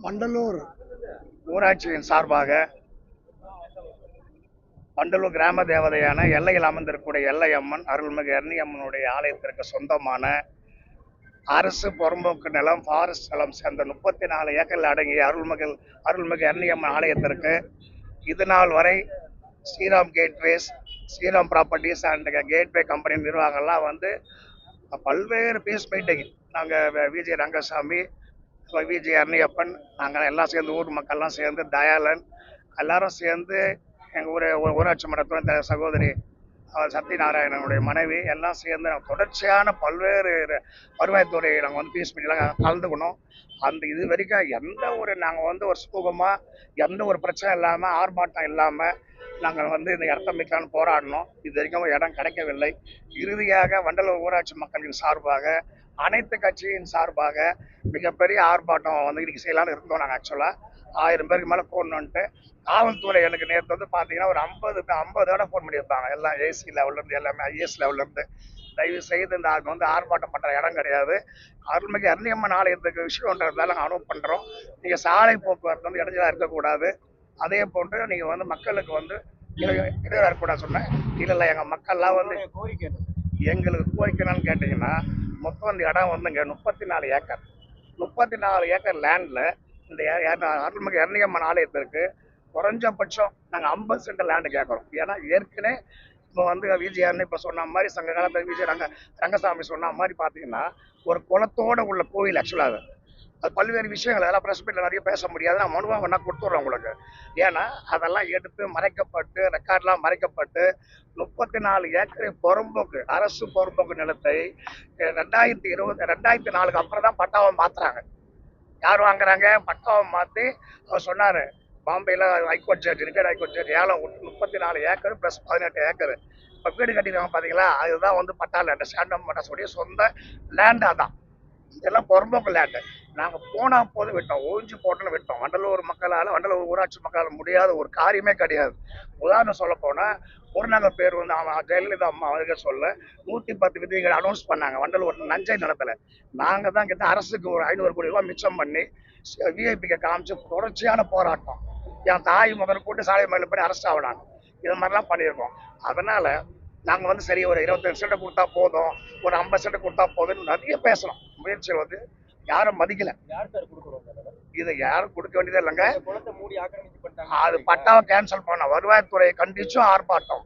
வண்டலூர் ஊராட்சியின் சார்பாக வண்டலூர் கிராம தேவதையான எல்லையில் அமர்ந்திருக்கக்கூடிய எல்லையம்மன் அருள்மிகு எரணியம்மனுடைய ஆலயத்திற்கு சொந்தமான அரசு புறம்போக்கு நிலம் ஃபாரஸ்ட் நிலம் சேர்ந்த 34 ஏக்கரில் அடங்கிய அருள்மிகு எரணியம்மன் ஆலயத்திற்கு இது நாள் வரை Sriram Gateways, Sriram Properties and Gateway Company நிர்வாகம்லாம் வந்து பல்வேறு பீஸ் மீட்டிங் நாங்கள் விஜய் ரங்கசாமி, விஜய் அருணியப்பன், நாங்கள் எல்லாம் சேர்ந்து ஊர் மக்கள்லாம் சேர்ந்து தயாளன் எல்லாரும் சேர்ந்து எங்கள் ஊராட்சி மன்ற துணை சகோதரி சத்யநாராயணனுடைய மனைவி எல்லாம் சேர்ந்து தொடர்ச்சியான பல்வேறு வருவாய்த்துறை நாங்கள் வந்து பீஸ் மீட்டிங்லாம் கலந்துக்கணும். அந்த இது வரைக்கும் நாங்கள் வந்து ஒரு சுமூகமாக எந்த ஒரு பிரச்சனை இல்லாமல் ஆர்ப்பாட்டம் இல்லாமல் நாங்கள் வந்து இந்த இடத்த மீட்கலான்னு போராடணும். இது வரைக்கும் இடம் கிடைக்கவில்லை. இறுதியாக வண்டலூர் ஊராட்சி மக்களின் சார்பாக அனைத்து கட்சியின் சார்பாக மிகப்பெரிய ஆர்ப்பாட்டம் வந்து இன்னைக்கு செய்யலான்னு இருந்தோம். நாங்கள் ஆக்சுவலாக 1000 பேருக்கு மேலே போடணுன்ட்டு காவல்துறை எனக்கு நேற்று வந்து பார்த்தீங்கன்னா ஒரு 50 தடவை ஃபோன் பண்ணியிருப்பாங்க. எல்லாம் ஏசி லெவல்லேருந்து எல்லாமே ஐஏஎஸ் லெவல்லேருந்து தயவு செய்து இந்த வந்து ஆர்ப்பாட்டம் பண்ணுற இடம் கிடையாது. அருள்மிகு எரணியம்மன் ஆலயத்துக்கு விஷயம்ன்றதால நாங்கள் அனுப்ப பண்ணுறோம். நீங்கள் சாலை போக்குவரத்து வந்து இடைஞ்சலாக இருக்கக்கூடாது. அதே போன்று நீங்கள் வந்து மக்களுக்கு வந்து இடையூறாக இருக்கக்கூடாது சொன்னேன். இல்லை எங்கள் மக்கள்லாம் வந்து எங்களுக்கு கோரிக்கைன்னு கேட்டிங்கன்னா மொத்தம் இந்த இடம் வந்துங்க 34 ஏக்கர் 34 ஏக்கர் லேண்டில் இந்த அருள்மிகு எரணியம்மன் ஆலயத்திற்கு குறைஞ்சபட்சம் நாங்கள் 50 சென்ட் லேண்டு கேட்குறோம். ஏன்னா ஏற்கனவே இப்போ வந்து விஜயான்னு இப்போ சொன்ன மாதிரி சங்க காலத்தில் விஜய் ரங்கசாமி சொன்ன மாதிரி பார்த்தீங்கன்னா ஒரு குளத்தோடு உள்ள கோயில் ஆக்சுவலாக அது பல்வேறு விஷயங்கள் அதெல்லாம் ப்ரெஸ் மீட்டில் நிறைய பேச முடியாது. நான் மனுவாக வேணா கொடுத்துட்றோம் உங்களுக்கு. ஏன்னா அதெல்லாம் எடுத்து மறைக்கப்பட்டு ரெக்கார்ட்லாம் மறைக்கப்பட்டு 34 ஏக்கர் புறம்போக்கு அரசு புறம்போக்கு நிலத்தை 2004 அப்புறம் தான் பட்டாவை மாற்றுறாங்க. யார் வாங்குறாங்க? பட்டாவை மாற்றி அவர் சொன்னார் பாம்பேல high court judge, retired high court judge ஏலம் 34 ஏக்கர் ப்ளஸ் 18 ஏக்கர் இப்போ வீடு கட்டிடுவாங்க பார்த்தீங்களா, அதுதான் வந்து பட்டா லேண்டு, ஸ்டாண்டம் பட்டாசுடைய சொந்த லேண்டு. அதான் இதெல்லாம் புறம்போக்கு லேண்டு. நாங்கள் போனால் போது விட்டோம், ஓஞ்சி போட்டோன்னு விட்டோம். வண்டலூர் ஊராட்சி மக்களால் முடியாத ஒரு காரியமே கிடையாது. உதாரணம் சொல்ல போனால் குருநகர் பேர் வந்து ஜெயலலிதா அம்மா அவர்கள் சொல்ல 110 விதிகள் அனௌன்ஸ் பண்ணாங்க வண்டலூர் நஞ்சை நிலத்தில். நாங்கள் தான் கிட்ட அரசுக்கு ஒரு 500 கோடி ரூபாய் மிச்சம் பண்ணி விஐபிக்கு காமிச்சு தொடர்ச்சியான போராட்டம். என் தாய் முதல் கூட்டு சாலை மேலே போய் அரெஸ்ட் ஆகலாம், இது மாதிரிலாம் பண்ணியிருக்கோம். அதனால நாங்கள் வந்து சரி ஒரு 25 சென்ட் கொடுத்தா போதும், ஒரு 50 சென்ட் கொடுத்தா போதும்னு நிறைய பேசணும். முயற்சிகள் வந்து யாரும் மதிக்கல. இது யாரும் கொடுக்க வேண்டியதே இல்லைங்க. அது பட்டாவை கேன்சல் பண்ண வருவாய்த்துறையை கண்டிச்சும் ஆர்ப்பாட்டம்.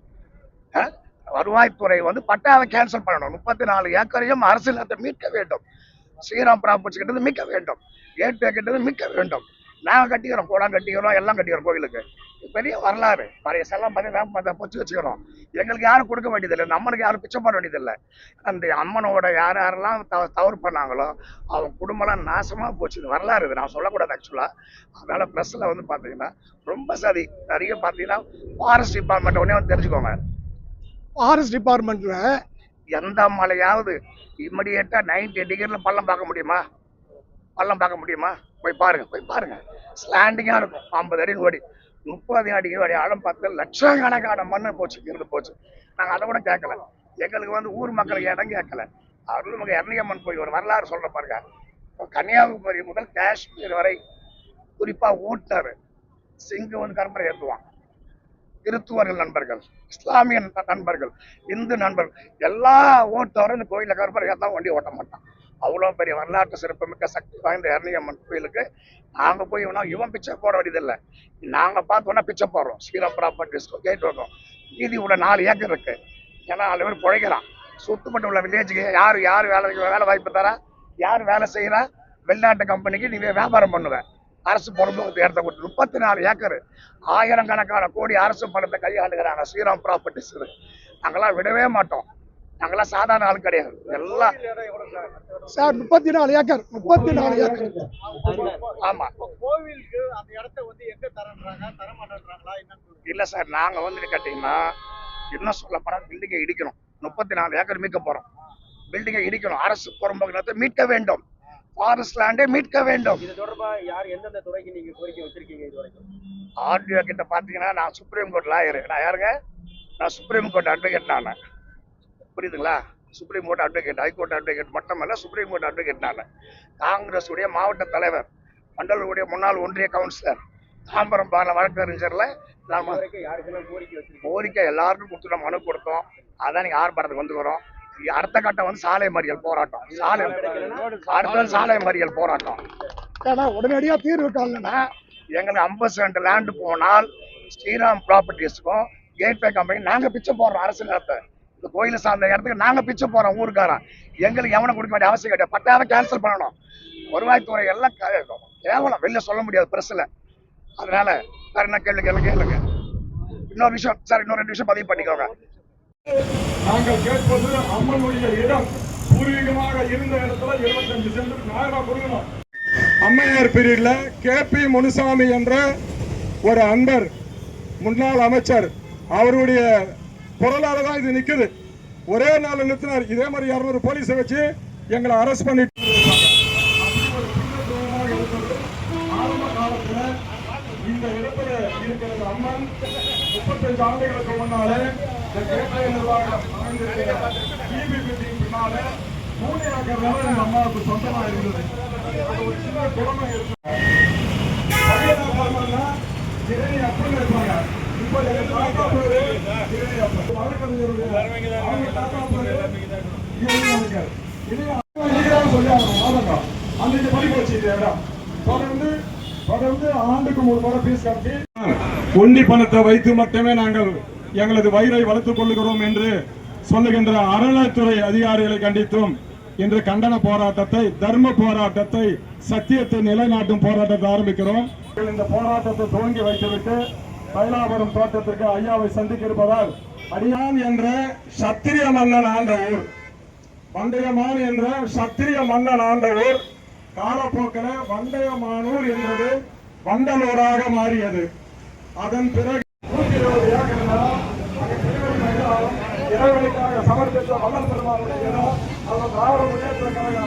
வருவாய்த்துறை வந்து பட்டாவை கேன்சல் பண்ணணும். 34 ஏக்கரையும் அரசு நிலத்தை மீட்க வேண்டும். ஸ்ரீராம் ப்ராப்பர்ட்டி கிட்டது மீட்க வேண்டும். கேட்வே கிட்டது மீட்க வேண்டும். நாங்கள் கட்டிக்கிறோம், குளம் கட்டிக்கிறோம், எல்லாம் கட்டிக்கிறோம். கோயிலுக்கு பெரிய வரலாறு பழைய செல்லாம் பார்த்தீங்கன்னா பொச்சு வச்சுக்கிறோம். எங்களுக்கு யாரும் கொடுக்க வேண்டியதில்லை, நம்மளுக்கு யாரும் பிச்சை பண்ண வேண்டியதில்லை. அந்த அம்மனோட யாரெல்லாம் தவறு பண்ணாங்களோ அவங்க குடும்பம்லாம் நாசமாக போச்சு. வரலாறு இது, நான் சொல்லக்கூடாது ஆக்சுவலாக. அதனால் ப்ரெஸ்ஸில் வந்து பார்த்தீங்கன்னா ரொம்ப சதி நிறைய பார்த்தீங்கன்னா ஃபாரஸ்ட் டிபார்ட்மெண்ட் உடனே வந்து தெரிஞ்சுக்கோங்க. ஃபாரஸ்ட் டிபார்ட்மெண்ட்டில் எந்த மலையாவது இம்மிடியேட்டாக 90 டிகிரியில் பள்ளம் பார்க்க முடியுமா? போய் பாருங்க. ஸ்லாண்டிங்காக இருக்கும். 50 அடி ஓடி 30 அடி ஆழம் பார்த்து லட்சக்கணக்கான மண்ணு இருந்து போச்சு. நாங்கள் அதை கூட கேட்கல. எங்களுக்கு வந்து ஊர் மக்களுக்கு இடம் கேட்கல. அருள்மிகு எரணியம்மன் போய் ஒரு வரலாறு சொல்ல பாருங்க. கன்னியாகுமரி முதல் காஷ்மீர் வரை குறிப்பாக ஓட்டாரு சிங்கு வந்து கரும்பரை ஏற்றுவான். கிறித்துவர்கள் நண்பர்கள், இஸ்லாமிய நண்பர்கள், இந்து நண்பர்கள் எல்லா ஓட்டவரும் இந்த கோயிலில் கரும்பரை ஏற்றா வண்டி ஓட்ட மாட்டான். அவ்வளோ பெரிய வரலாற்று சிறப்புமிக்க சக்தி வாய்ந்த எரணியம்மன் கோயிலுக்கு நாங்கள் போய் இவன் பிச்சை போட வேண்டியதில்லை. நாங்கள் பார்த்தோன்னா பிச்சை போடுறோம். ஸ்ரீராம் ப்ராப்பர்ட்டிஸ் கேட் வரும். மீதி உள்ள 4 ஏக்கர் இருக்கு. ஏன்னா 4 பேர் பிழைக்கிறான். சுத்தப்பட்டு உள்ள வில்லேஜுக்கு யார் வேலை வாய்ப்பு தரா, யார் வேலை செய்யறா? வெளிநாட்டு கம்பெனிக்கு நீங்க வியாபாரம் பண்ணுவேன். அரசு பொறுப்பு இடத்த கொடுத்து 34 ஏக்கர் 1000 கணக்கான கோடி அரசு பணத்தை கையாளுகிறாங்க ஸ்ரீராம் ப்ராப்பர்ட்டிஸ். நாங்களாம் விடவே மாட்டோம். நாங்களாம் சாதாரண ஆள் கிடையாது. எல்லாம் சார் 34 ஏக்கர் ஆமா. கோவிலுக்கு அந்த இடத்த வந்து எங்க தரமாட்டாங்களா? இல்ல சார், நாங்க வந்து கேட்டீங்கன்னா என்ன சொல்ல போனா பில்டிங்கை இடிக்கணும். 34 ஏக்கர் மீட்க போறோம். பில்டிங்கை இடிக்கணும். அரசு புறம்போக்கு நிலத்தை மீட்க வேண்டும். ஃபாரஸ்ட் லேண்டை மீட்க வேண்டும். இது தொடர்பா யார் எந்தெந்த துறைக்கு நீங்க கோரிக்கை வச்சிருக்கீங்க இது வரைக்கும்? ஆர்டிஓ கிட்ட பாத்தீங்கன்னா நான் சுப்ரீம் கோர்ட் லாயர். நான் யாருங்க? நான் சுப்ரீம் கோர்ட் அட்வொகேட். நான் புரியுதுங்களா? Supreme court advocate, high court advocate மட்டுமல்ல, சுப்ரீம் கோர்ட் அட்வொகேட். நான் காங்கிரஸ் உடைய மாவட்ட தலைவர். வண்டலூருடைய முன்னாள் ஒன்றிய கவுன்சிலர் தாம்பரம் வழக்கறிஞர்ல கோரிக்கை எல்லாருக்கும் கொடுத்துட்டோம், மனு கொடுத்தோம். அதான் நீங்க ஆர்ப்பாட்டத்துக்கு வந்துக்கிறோம். அடுத்த கட்டம் வந்து சாலை மறியல் போராட்டம். அடுத்த சாலை மறியல் போராட்டம். ஏன்னா உடனடியா தீர்வு காணலன்னா எங்களுக்கு 50 சென்ட் லேண்ட் போனால் ஸ்ரீராம் ப்ராப்பர்ட்டிஸ்க்கும் கேட்வே கம்பெனி நாங்க பிச்சை போடுறோம். அரசு நிலத்தை இந்த கோயிலை சார்ந்த இடத்துக்கு நாங்க பிச்சை போறோம். ஊருக்காரன் எங்களுக்கு எவனை கொடுக்க வேண்டிய அவசியம் கிடையாது. பட்டாவை கேன்சல் பண்ணணும். வருவாய்த்துறை எல்லாம் கேவலம் வெளில சொல்ல முடியாது பிரஸ்ல. அதனால வேற என்ன கேளுங்க. இன்னொரு விஷயம் சார், இன்னொரு 2 விஷயம் பதிவு பண்ணிக்கோங்க. நாங்கள் கேட்பது அம்மனுடைய இடம் பூர்வீகமாக இருந்த இடத்துல 25 சென்ட் நியாயமா கொடுக்கணும். அம்மையார் பீரியட்ல KP முனுசாமி என்ற ஒரு அன்பர் முன்னாள் அமைச்சர் அவருடைய பொருளால தான் இது நிக்குது. ஒரே நாள் நிறுத்தினார். இதே மாதிரி 200 போலீஸை வச்சு எங்களை அரெஸ்ட் பண்ணிட்டு ஆரம்ப காலத்துல இந்த இடத்துல இருக்கிற அம்மன் 35 ஆண்டுகளுக்கு முன்னாலே பின்னால 3 ஏக்கர் நிலம் எங்க அம்மாவுக்கு சொந்தமா இருந்தது. அது ஒரு சின்ன குளமை இருக்கு. அப்படின்னு இருப்பாங்க. இப்ப எங்க தாத்தா பேரு வழக்கறிஞருடைய அவங்க தாத்தா பேரு அன்றைக்கு படி போச்சு இடம். தொடர்ந்து ஆண்டுக்கு 3 முறை பீஸ் கட்டி ஒண்டி பணத்தை வைத்து மட்டுமே நாங்கள் எங்களது வயிறை வளர்த்துக் கொள்ளுகிறோம் என்று சொல்லுகின்ற அறநிலைத்துறை அதிகாரிகளை கண்டித்தும் இன்று கண்டன போராட்டத்தை, தர்ம போராட்டத்தை, சத்தியத்தை நிலைநாட்டும் போராட்டத்தை ஆரம்பிக்கிறோம். இந்த போராட்டத்தை துவங்கி வைத்துவிட்டு தைலாபுரம் தோட்டத்திற்கு ஐயாவை சந்திக்க இருப்பதால் அடியான் என்ற சத்திரிய மன்னன் ஆண்ட ஊர், வண்டையமான் என்ற சத்திரிய மன்னன் ஆண்ட ஊர் காலப்போக்கில் வண்டையமானூர் என்பது வண்டலூராக மாறியது. அதன் பிறகு 120 ஏக்கர் நிலம் இறைவனுக்காக சமர்ப்பித்த வல்லல் பெருமாளுடைய இடம். அவர் திராவிட முன்னேற்ற கழக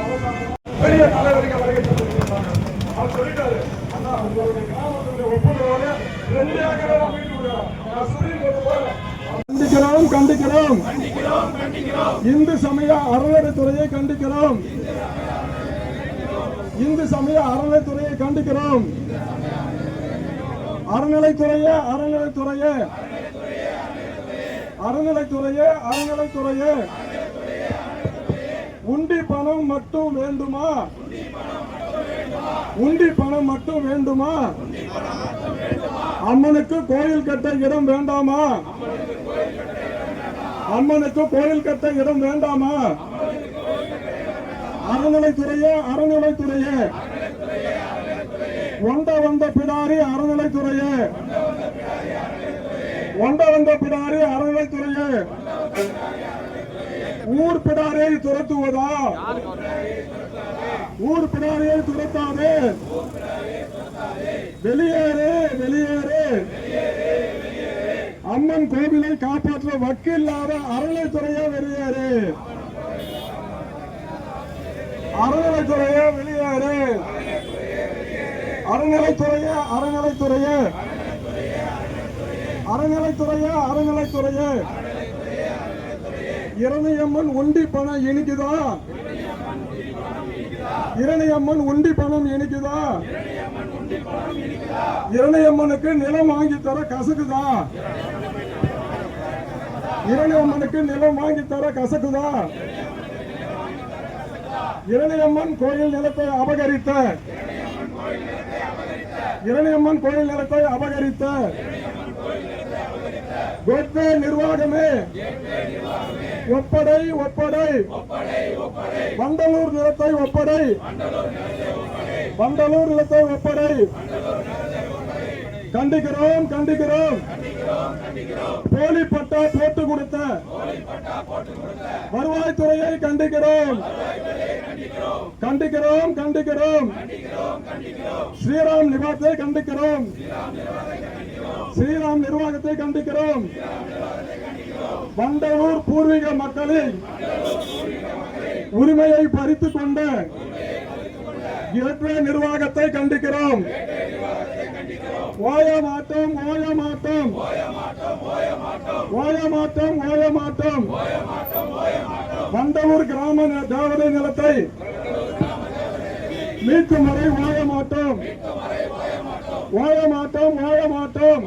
பெரிய தலைவர்கள் வருகை தந்திருக்கிறாங்க. அவர் சொல்லிட்டாரு, அண்ணா உங்களுடைய கிராமத்துடைய ஒப்புதலோட 2 ஏக்கரை மீட்டு விடுறோம். கண்டிக்கிறோம். இந்து சமய அறநிலைத்துறையை கண்டிக்கிறோம். அறநிலைத்துறையே உண்டி பணம் மட்டும் வேண்டுமா? அம்மனுக்கு கோயில் கட்ட இடம் வேண்டாமா? அறநிலைத்துறையே ஒண்ட வந்த பிடாரி அறநிலைத்துறையே ஊர் பிடாரியை துரத்தாதே. வெளியேறு. அம்மன் கோவிலை காப்பாற்ற வக்கில்லாத அறநிலைத்துறையே வெளியேறு. அறநிலைத்துறையே இரணியம்மன் உண்டி பணம் இனிக்குதா? இரணியம்மனுக்கு நிலம் வாங்கி தர கசக்குதா? இரணியம்மன் கோயில் நிலத்தை அபகரித்த கேட்வே நிர்வாகமே ஒப்படை. வண்டலூர் நிலத்தை ஒப்படை. கண்டிக்கிறோம். போலி பட்டா போட்டு கொடுத்த வருவாய்த்துறையை கண்டிக்கிறோம். ஸ்ரீராம் நிவாசத்தை கண்டிக்கிறோம். ஸ்ரீராம் நிர்வாகத்தை கண்டிக்கிறோம். வண்டலூர் பூர்வீக மக்களின் உரிமையை பறித்துக் கொண்ட கேட்வே நிர்வாகத்தை கண்டிக்கிறோம். ஓய மாட்டோம். வண்டலூர் கிராம தேவதை நிலத்தை மீட்கும் வரை வாழ மாட்டோம், வாழ மாட்டோம், வாழ மாட்டோம்.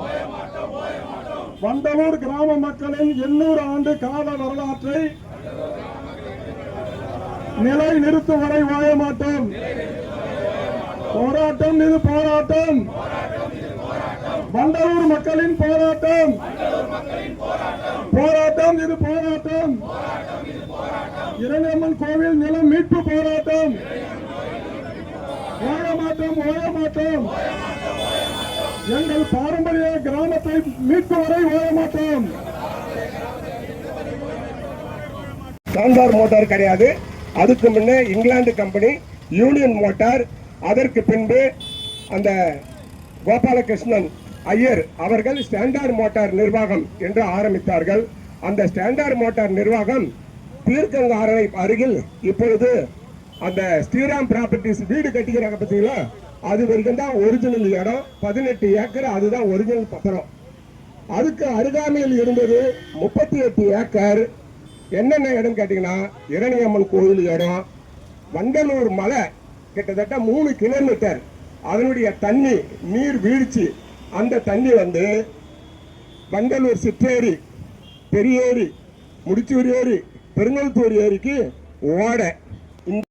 வண்டலூர் கிராம மக்களின் 800 ஆண்டு கால வரலாற்றை நிலை நிறுத்தும் வரை வாழ மாட்டோம். போராட்டம் இது போராட்டம், வண்டலூர் மக்களின் போராட்டம், போராட்டம் இது போராட்டம். இரணியம்மன் கோவில் நிலம் மீட்பு போராட்டம். வாழ மாட்டோம், வாழ மாட்டோம். எங்கள் பாரம்பரிய கிராமத்தை மீட்கும் வரை வாழ மாட்டோம். சாந்தார் மோட்டார் கிடையாது. அதுக்கு முன்னே இங்கிலாந்து கம்பெனி யூனியன் மோட்டார், அதற்கு பின்பு அந்த கோபாலகிருஷ்ணன் ஐயர் அவர்கள் ஸ்டாண்டர்ட் மோட்டார் நிர்வாகம் என்று ஆரம்பித்தார்கள். அந்த ஸ்டாண்டர்ட் மோட்டார் நிர்வாகம் தீர்க்கங்காரனை அருகில் இப்பொழுது அந்த ஸ்ரீராம் ப்ராப்பர்ட்டிஸ் வீடு கட்டிக்கிறாங்க பார்த்தீங்களா, அது வரைக்கும் தான் ஒரிஜினல் இடம். 18 ஏக்கர், அதுதான் ஒரிஜினல் பத்திரம். அதுக்கு அருகாமையில் இருந்தது 38 ஏக்கர். என்னென்ன இடம் கேட்டீங்கன்னா, இரணியம்மன் கோயில் இடம், வண்டலூர் மலை கிட்டத்தட்ட 3 கிலோமீட்டர், அதனுடைய தண்ணி நீர் வீழ்ச்சி, அந்த தண்ணி வந்து வண்டலூர் சிற்றேரி, பெரியேரி, முடிச்சூர் ஏரி, பெருங்கல்தூர் ஏரிக்கு ஓடை.